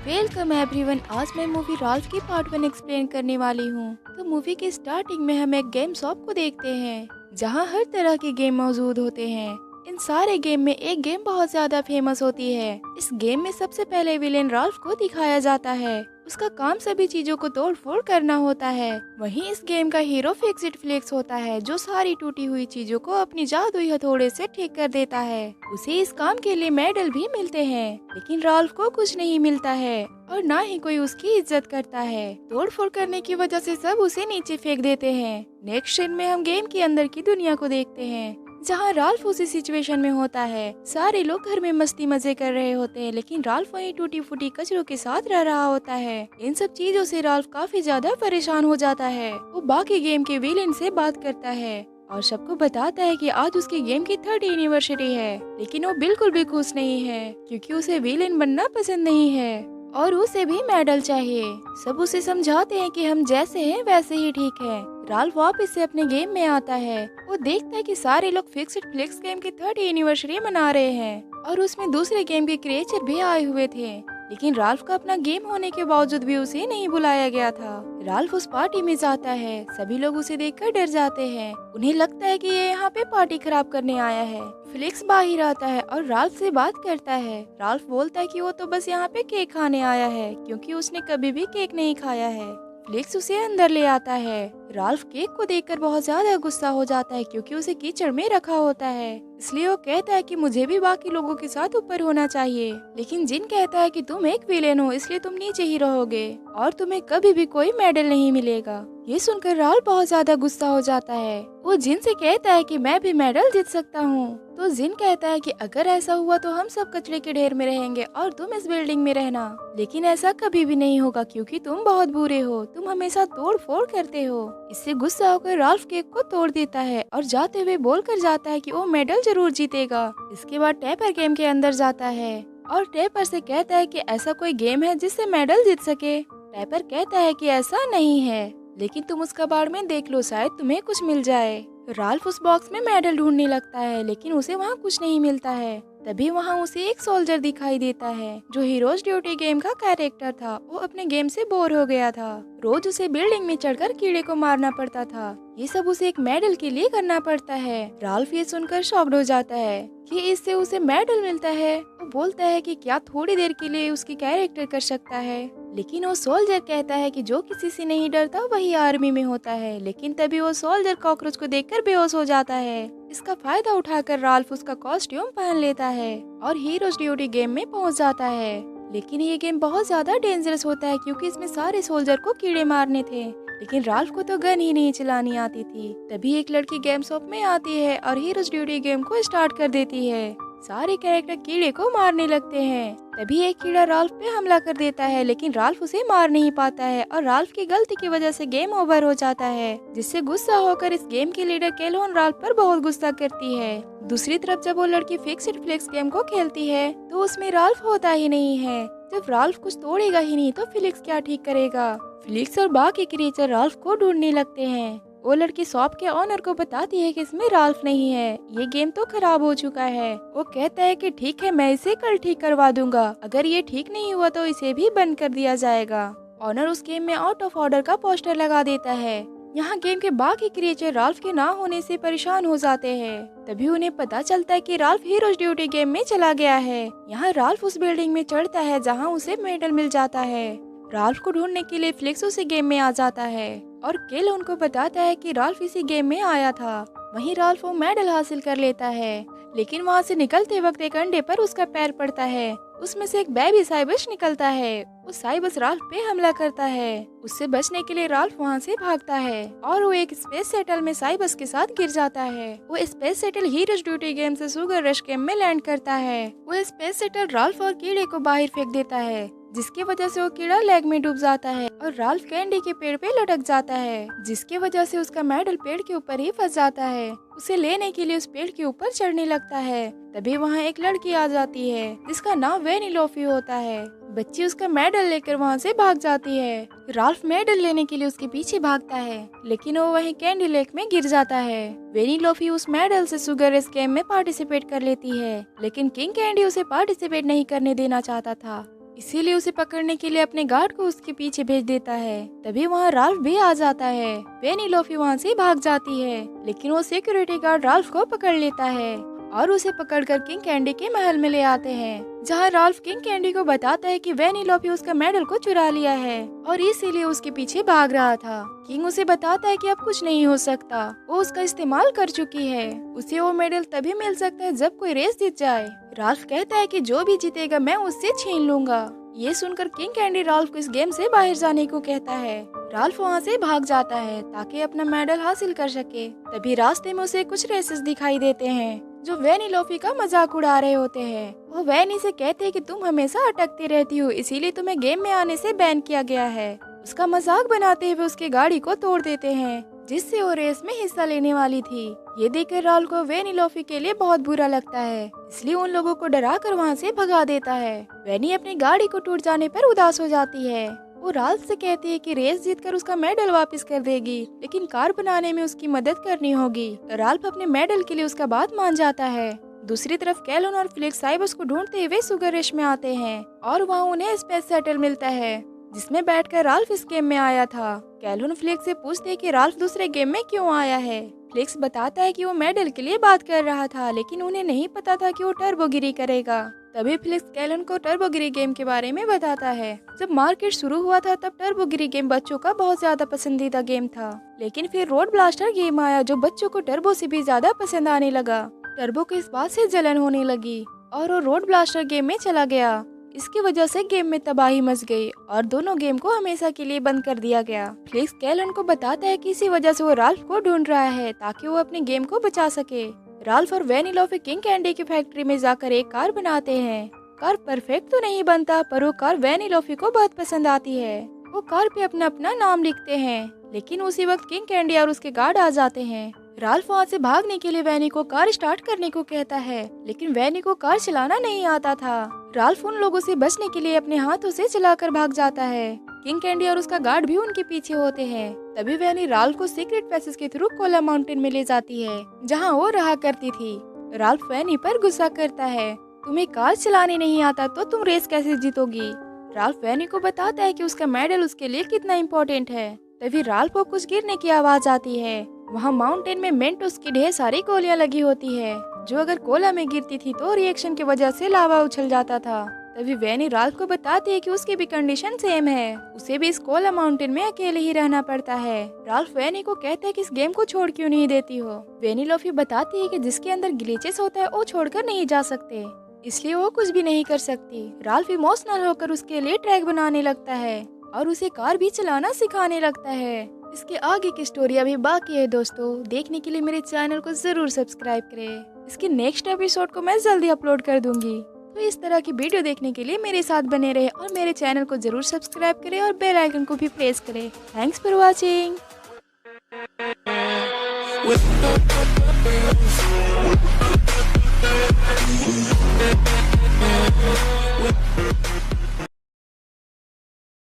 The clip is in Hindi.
Welcome everyone. आज मैं मूवी राल्फ की पार्ट 1 एक्सप्लेन करने वाली हूँ। तो मूवी के स्टार्टिंग में हम एक गेम शॉप को देखते हैं जहाँ हर तरह के गेम मौजूद होते हैं। इन सारे गेम में एक गेम बहुत ज्यादा फेमस होती है। इस गेम में सबसे पहले विलेन राल्फ को दिखाया जाता है। उसका काम सभी चीजों को तोड़ फोड़ करना होता है। वहीं इस गेम का हीरो फिक्स इट फ्लिक्स होता है जो सारी टूटी हुई चीजों को अपनी जादुई हथौड़े से ठीक कर देता है। उसे इस काम के लिए मेडल भी मिलते हैं, लेकिन राल्फ को कुछ नहीं मिलता है और ना ही कोई उसकी इज्जत करता है। तोड़ फोड़ करने की वजह से सब उसे नीचे फेंक देते हैं। नेक्स्ट सीन में हम गेम के अंदर की दुनिया को देखते हैं जहाँ राल्फ उसी सिचुएशन में होता है। सारे लोग घर में मस्ती मजे कर रहे होते हैं, लेकिन राल्फ वहीं टूटी फूटी कचरों के साथ रह रहा होता है। इन सब चीजों से राल्फ काफी ज्यादा परेशान हो जाता है। वो बाकी गेम के विलेन से बात करता है और सबको बताता है कि आज उसके गेम की 30 एनिवर्सरी है, लेकिन वो बिल्कुल भी खुश नहीं है क्योंकि उसे विलेन बनना पसंद नहीं है और उसे भी मेडल चाहिए। सब उसे समझाते हैं कि हम जैसे हैं वैसे ही ठीक है। राल्फ वापस से अपने गेम में आता है। वो देखता है कि सारे लोग फिक्स इट फ्लिक्स गेम की 30 एनिवर्सरी मना रहे हैं और उसमें दूसरे गेम के क्रिएचर भी आए हुए थे, लेकिन राल्फ का अपना गेम होने के बावजूद भी उसे नहीं बुलाया गया था। राल्फ उस पार्टी में जाता है। सभी लोग उसे देखकर डर जाते हैं। उन्हें लगता है कि ये यहाँ पे पार्टी खराब करने आया है। फ्लिक्स बाहर आता है और राल्फ से बात करता है। राल्फ बोलता है कि वो तो बस यहाँ पे केक खाने आया है क्योंकि उसने कभी भी केक नहीं खाया है। फ्लिक्स उसे अंदर ले आता है। राल्फ केक को देखकर बहुत ज्यादा गुस्सा हो जाता है क्योंकि उसे कीचड़ में रखा होता है, इसलिए वो कहता है कि मुझे भी बाकी लोगों के साथ ऊपर होना चाहिए। लेकिन जिन कहता है कि तुम एक विलेन हो इसलिए तुम नीचे ही रहोगे और तुम्हें कभी भी कोई मेडल नहीं मिलेगा। ये सुनकर राल्फ बहुत ज्यादा गुस्सा हो जाता है। वो जिन से कहता है कि मैं भी मेडल जीत सकता हूँ, तो जिन कहता है कि अगर ऐसा हुआ तो हम सब कचरे के ढेर में रहेंगे और तुम इस बिल्डिंग में रहना, लेकिन ऐसा कभी भी नहीं होगा क्योंकि तुम बहुत बुरे हो, तुम हमेशा तोड़ फोड़ करते हो। इससे गुस्सा होकर राल्फ केक को तोड़ देता है और जाते हुए बोलकर जाता है कि वो मेडल जरूर जीतेगा। इसके बाद टैपर गेम के अंदर जाता है और टैपर से कहता है कि ऐसा कोई गेम है जिससे मेडल जीत सके। टैपर कहता है कि ऐसा नहीं है, लेकिन तुम उस कबाड़ में देख लो, शायद तुम्हें कुछ मिल जाए। राल्फ उस बॉक्स में मेडल ढूंढने लगता है, लेकिन उसे वहाँ कुछ नहीं मिलता है। तभी वहाँ उसे एक सोल्जर दिखाई देता है जो हीरोज ड्यूटी गेम का कैरेक्टर था। वो अपने गेम से बोर हो गया था। रोज उसे बिल्डिंग में चढ़कर कीड़े को मारना पड़ता था। ये सब उसे एक मेडल के लिए करना पड़ता है। राल्फ ये सुनकर शॉक्ड हो जाता है कि इससे उसे मेडल मिलता है। वो बोलता है कि क्या थोड़ी देर के लिए उसकी कैरेक्टर कर सकता है, लेकिन वो सोल्जर कहता है कि जो किसी से नहीं डरता वही आर्मी में होता है। लेकिन तभी वो सोल्जर कॉकरोच को देखकर बेहोश हो जाता है। इसका फायदा उठाकर राल्फ उसका कॉस्ट्यूम पहन लेता है और हीरोज ड्यूटी गेम में पहुंच जाता है। लेकिन ये गेम बहुत ज्यादा डेंजरस होता है क्योंकि इसमें सारे सोल्जर को कीड़े मारने थे, लेकिन राल्फ को तो गन ही नहीं चलानी आती थी। तभी एक लड़की गेम शॉप में आती है और हीरोज ड्यूटी गेम को स्टार्ट कर देती है। सारे कैरेक्टर कीड़े को मारने लगते हैं। तभी एक कीड़ा राल्फ पे हमला कर देता है, लेकिन राल्फ उसे मार नहीं पाता है और राल्फ की गलती की वजह से गेम ओवर हो जाता है, जिससे गुस्सा होकर इस गेम की लीडर केलोन राल्फ पर बहुत गुस्सा करती है। दूसरी तरफ जब वो लड़की फिक्स इट फ्लिक्स गेम को खेलती है तो उसमें राल्फ होता ही नहीं है। जब राल्फ कुछ तोड़ेगा ही नहीं तो फ्लिक्स क्या ठीक करेगा। फ्लिक्स और बाकी क्रिएचर राल्फ को ढूंढने लगते हैं। वो लड़की शॉप के ओनर को बताती है कि इसमें राल्फ नहीं है, ये गेम तो खराब हो चुका है। वो कहता है कि ठीक है, मैं इसे कल ठीक करवा दूंगा। अगर ये ठीक नहीं हुआ तो इसे भी बंद कर दिया जाएगा। ओनर उस गेम में आउट ऑफ ऑर्डर का पोस्टर लगा देता है। यहाँ गेम के बाकी क्रिएचर राल्फ के ना होने से परेशान हो जाते हैं। तभी उन्हें पता चलता है कि राल्फ हीरोज ड्यूटी गेम में चला गया है। यहाँ राल्फ उस बिल्डिंग में चढ़ता है जहाँ उसे मेडल मिल जाता है। राल्फ को ढूंढने के लिए फ्लिक्स उसी गेम में आ जाता है और केल उनको बताता है कि राल्फ इसी गेम में आया था। वहीं राल्फ वो मेडल हासिल कर लेता है, लेकिन वहाँ से निकलते वक्त एक अंडे पर उसका पैर पड़ता है। उसमें से एक बेबी साइबस निकलता है। उस साइबस राल्फ पे हमला करता है। उससे बचने के लिए राल्फ वहाँ से भागता है और वो एक स्पेस शटल में साइबस के साथ गिर जाता है। वो space shuttle heroes duty game से शुगर रश गेम में लैंड करता है। वो स्पेस शटल राल्फ और कीड़े को बाहर फेंक देता है, जिसकी वजह से वो कीड़ा लेग में डूब जाता है और राल्फ कैंडी के पेड़ पे लटक जाता है, जिसकी वजह से उसका मेडल पेड़ के ऊपर ही फंस जाता है। उसे लेने के लिए उस पेड़ के ऊपर चढ़ने लगता है। तभी वहाँ एक लड़की आ जाती है जिसका नाम वेनिलोफी होता है। बच्ची उसका मेडल लेकर वहाँ से भाग जाती है। राल्फ मेडल लेने के लिए उसके पीछे भागता है, लेकिन वो वहीं कैंडी लेक में गिर जाता है। वेनिलोफी उस मेडल से शुगर रेस गेम में पार्टिसिपेट कर लेती है, लेकिन किंग कैंडी उसे पार्टिसिपेट नहीं करने देना चाहता था। इसीलिए उसे पकड़ने के लिए अपने गार्ड को उसके पीछे भेज देता है। तभी वहाँ राल्फ भी आ जाता है। वेनिलोफी वहाँ से भाग जाती है, लेकिन वो सिक्योरिटी गार्ड राल्फ को पकड़ लेता है और उसे पकड़कर किंग कैंडी के महल में ले आते हैं, जहाँ राल्फ किंग कैंडी को बताता है कि वेनिलोफी उसका मेडल को चुरा लिया है और इसीलिए उसके पीछे भाग रहा था। किंग उसे बताता है कि अब कुछ नहीं हो सकता, वो उसका इस्तेमाल कर चुकी है। उसे वो मेडल तभी मिल सकता है जब कोई रेस जीत जाए। राल्फ कहता है कि जो भी जीतेगा मैं उससे छीन लूंगा। ये सुनकर किंग कैंडी राल्फ को इस गेम से बाहर जाने को कहता है। राल्फ वहाँ से भाग जाता है ताकि अपना मेडल हासिल कर सके। तभी रास्ते में उसे कुछ रेसेस दिखाई देते हैं जो वेनिलोफी का मजाक उड़ा रहे होते हैं। वो वैनी से कहते हैं कि तुम हमेशा अटकती रहती हो, इसीलिए तुम्हें गेम में आने से बैन किया गया है। उसका मजाक बनाते हुए उसकी गाड़ी को तोड़ देते हैं, जिससे वो रेस में हिस्सा लेने वाली थी। ये देखकर राल्फ को वेनिलोफी के लिए बहुत बुरा लगता है, इसलिए उन लोगों को डरा कर वहाँ से भगा देता है। वेनी अपनी गाड़ी को टूट जाने पर उदास हो जाती है। वो राल्फ से कहती है कि रेस जीतकर उसका मेडल वापस कर देगी, लेकिन कार बनाने में उसकी मदद करनी होगी। राल्फ अपने मेडल के लिए उसका बात मान जाता है। दूसरी तरफ कैलन और फ्लिक्स साइबर्स को ढूंढते हुए सुगर रश में आते हैं और वहाँ उन्हें स्पेस शटल मिलता है, जिसमें बैठकर राल्फ इस गेम में आया था। कैलन फ्लिक्स से पूछते हैं कि राल्फ दूसरे गेम में क्यों आया है। फ्लिक्स बताता है कि वो मेडल के लिए बात कर रहा था, लेकिन उन्हें नहीं पता था कि वो टर्बोगिरी करेगा। तभी फ्लिक्स कैलन को टर्बोगिरी गेम के बारे में बताता है। जब मार्केट शुरू हुआ था तब टर्बोगिरी गेम बच्चों का बहुत ज्यादा पसंदीदा गेम था, लेकिन फिर रोड ब्लास्टर गेम आया जो बच्चों को टर्बो से भी ज्यादा पसंद आने लगा। टर्बो को इस बात से जलन होने लगी और वो रोड ब्लास्टर गेम में चला गया। इसकी वजह से गेम में तबाही मच गई और दोनों गेम को हमेशा के लिए बंद कर दिया गया। फ्लिक्स कैलन को बताता है कि इसी वजह से वो राल्फ को ढूंढ रहा है ताकि वो अपने गेम को बचा सके। राल्फ और वेनिलोफी किंग कैंडी की फैक्ट्री में जाकर एक कार बनाते हैं। कार परफेक्ट तो नहीं बनता, पर वो कार वेनिलोफी को बहुत पसंद आती है। वो कार पे अपना अपना नाम लिखते हैं, लेकिन उसी वक्त किंग कैंडी और उसके गार्ड आ जाते हैं। राल्फ वहाँ से भागने के लिए वैनी को कार स्टार्ट करने को कहता है, लेकिन वैनी को कार चलाना नहीं आता था। राल्फ उन लोगों से बचने के लिए अपने हाथों से चलाकर भाग जाता है। किंग कैंडी और उसका गार्ड भी उनके पीछे होते हैं। तभी वैनी राल्फ को सीक्रेट पैसेज के थ्रू कोला माउंटेन में ले जाती है, जहाँ वो रहा करती थी। राल्फ वैनी पर गुस्सा करता है, तुम्हें कार चलाने नहीं आता तो तुम रेस कैसे जीतोगी। राल्फ वैनी को बताता है कि उसका मेडल उसके लिए कितना इम्पोर्टेंट है। तभी राल्फ को कुछ गिरने की आवाज आती है। वहाँ माउंटेन में मेंटोस की ढेर सारी गोलियां लगी होती है, जो अगर कोला में गिरती थी तो रिएक्शन की वजह से लावा उछल जाता था। तभी वैनी राल्फ को बताती है कि उसकी भी कंडीशन सेम है, उसे भी इस कोला माउंटेन में अकेले ही रहना पड़ता है। राल्फ वैनी को कहता है कि इस गेम को छोड़ क्यों नहीं देती हो। वेनिलोफी बताती है कि जिसके अंदर ग्लिचेस होता है वो छोड़कर नहीं जा सकते, इसलिए वो कुछ भी नहीं कर सकती। राल्फ इमोशनल होकर उसके लिए ट्रैक बनाने लगता है और उसे कार भी चलाना सिखाने लगता है। इसके आगे की स्टोरी अभी बाकी है दोस्तों, देखने के लिए मेरे चैनल को जरूर सब्सक्राइब करें। इसके नेक्स्ट एपिसोड को मैं जल्दी अपलोड कर दूंगी, तो इस तरह की वीडियो देखने के लिए मेरे साथ बने रहे और मेरे चैनल को जरूर सब्सक्राइब करें और बेल आइकन को भी प्रेस करें। Thanks for watching.